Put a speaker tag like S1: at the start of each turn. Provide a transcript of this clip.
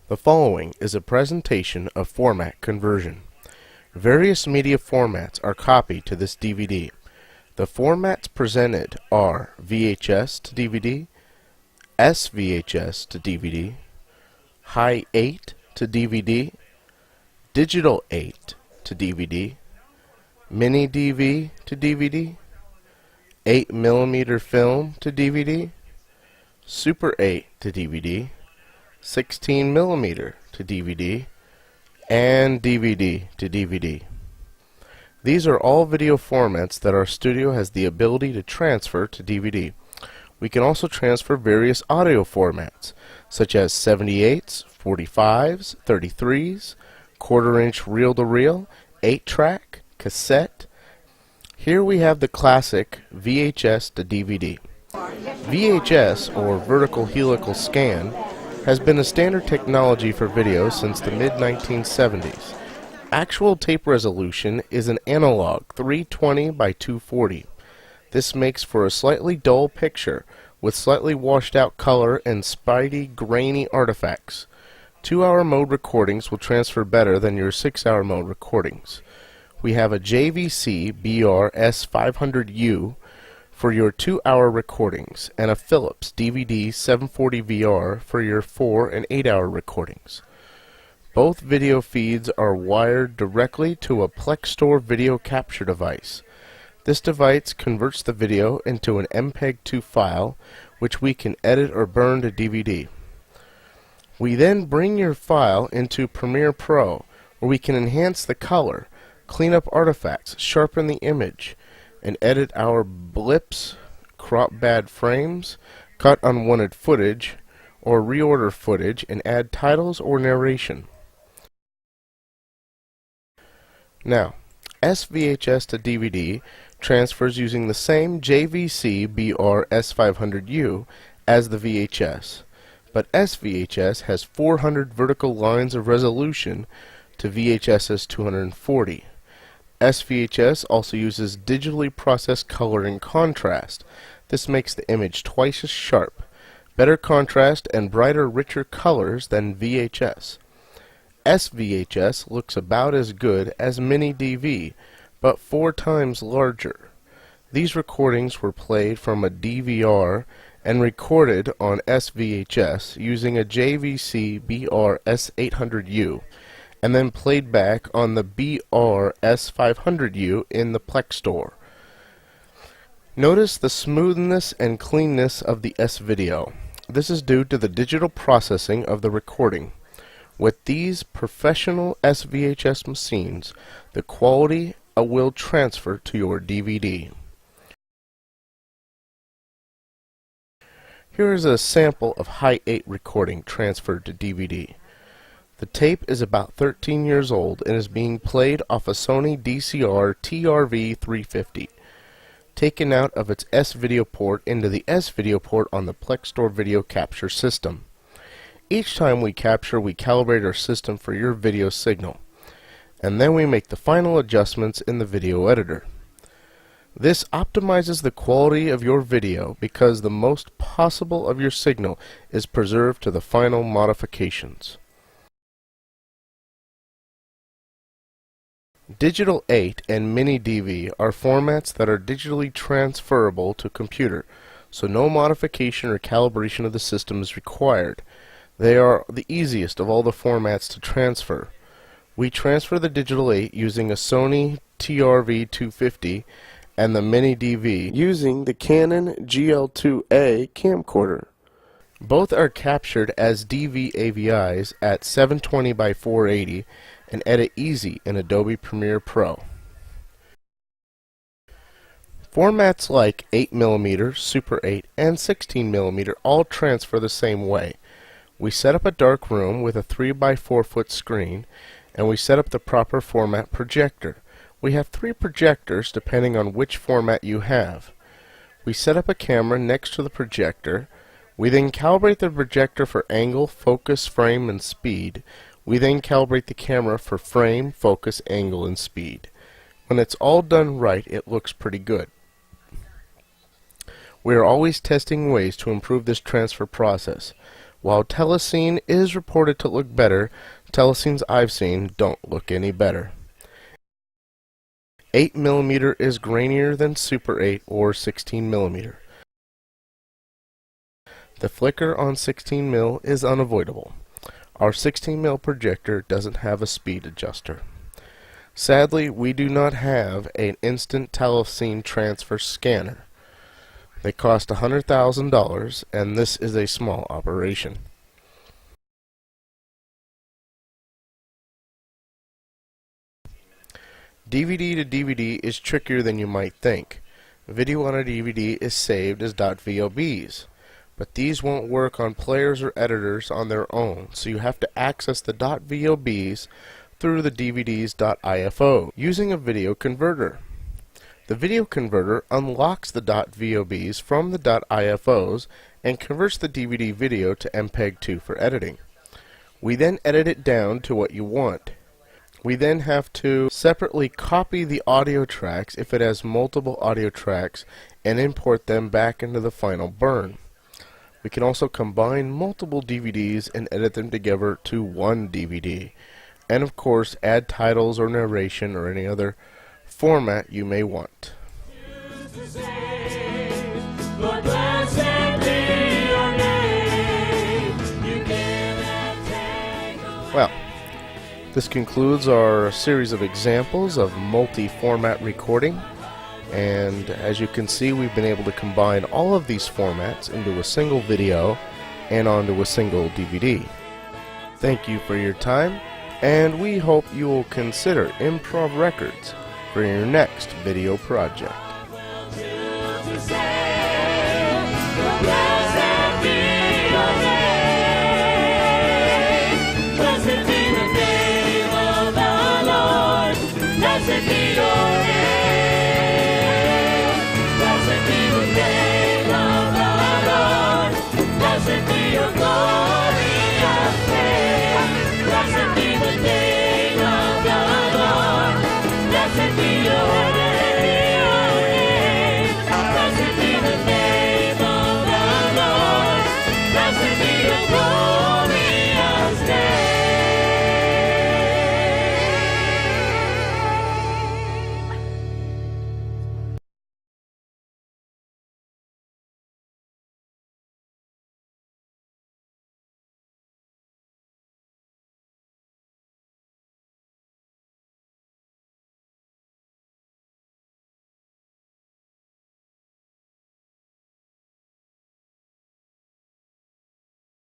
S1: The following is a presentation of format conversion. Various media formats are copied to this DVD. The formats presented are VHS to DVD, SVHS to DVD, High 8 to DVD, Digital 8 to DVD, Mini DV to DVD, 8mm film to DVD, Super 8 to DVD, 16mm to DVD, and DVD to DVD. These are all video formats that our studio has the ability to transfer to DVD. We can also transfer various audio formats, such as 78s, 45s, 33s, quarter-inch reel-to-reel, 8-track, cassette. Here we have the classic VHS to DVD. VHS, or vertical helical scan, has been a standard technology for video since the mid-1970s. Actual tape resolution is an analog 320 by 240. This makes for a slightly dull picture with slightly washed out color and spidey, grainy artifacts. 2-hour mode recordings will transfer better than your 6-hour mode recordings. We have a JVC BR S500U for your 2-hour recordings, and a Philips DVD 740VR for your 4 and 8-hour recordings. Both video feeds are wired directly to a Plextor video capture device. This device converts the video into an MPEG-2 file, which we can edit or burn to DVD. We then bring your file into Premiere Pro, where we can enhance the color, clean up artifacts, sharpen the image, and edit our blips, crop bad frames, cut unwanted footage, or reorder footage and add titles or narration. Now, SVHS to DVD transfers using the same JVC BR S500U as the VHS, but SVHS has 400 vertical lines of resolution to VHS's 240. SVHS also uses digitally processed color and contrast. This makes the image twice as sharp, better contrast, and brighter, richer colors than VHS. SVHS looks about as good as Mini DV, but 4 times larger. These recordings were played from a DVR and recorded on SVHS using a JVC BR S800U, and then played back on the BR S500U in the Plextor. Notice the smoothness and cleanness of the S-video. This is due to the digital processing of the recording. With these professional SVHS machines, the quality will transfer to your DVD. Here is a sample of High 8 recording transferred to DVD. The tape is about 13 years old and is being played off a Sony DCR TRV-350, taken out of its S-video port into the S-video port on the Plextor video capture system. Each time we capture, we calibrate our system for your video signal, and then we make the final adjustments in the video editor. This optimizes the quality of your video because the most possible of your signal is preserved to the final modifications. Digital 8 and Mini DV are formats that are digitally transferable to computer, so no modification or calibration of the system is required. They are the easiest of all the formats to transfer. We transfer the Digital 8 using a Sony TRV-250 and the Mini DV using the Canon GL2A camcorder. Both are captured as DV AVIs at 720 by 480 and edit easy in Adobe Premiere Pro. Formats like 8mm, Super 8, and 16mm all transfer the same way. We set up a dark room with a 3 by 4 foot screen, and we set up the proper format projector. We have 3 projectors depending on which format you have. We set up a camera next to the projector. We then calibrate the projector for angle, focus, frame, and speed. We then calibrate the camera for frame, focus, angle, and speed. When it's all done right, it looks pretty good. We are always testing ways to improve this transfer process. While telecine is reported to look better, telecines I've seen don't look any better. 8mm is grainier than Super 8 or 16mm. The flicker on 16mm is unavoidable. Our 16mm projector doesn't have a speed adjuster. Sadly, we do not have an instant telecine transfer scanner. They cost $100,000, and this is a small operation. DVD to DVD is trickier than you might think. Video on a DVD is saved as .vobs, but these won't work on players or editors on their own, so you have to access the .vobs through the DVD's .ifo using a video converter. The video converter unlocks the .vobs from the .ifos and converts the DVD video to MPEG-2 for editing. We then edit it down to what you want. We then have to separately copy the audio tracks if it has multiple audio tracks and import them back into the final burn. We can also combine multiple DVDs and edit them together to one DVD. And of course, add titles or narration or any other format you may want. Well, this concludes our series of examples of multi-format recording, and as you can see, we've been able to combine all of these formats into a single video and onto a single DVD. Thank you for your time, and we hope you will consider Improv Records for your next video project.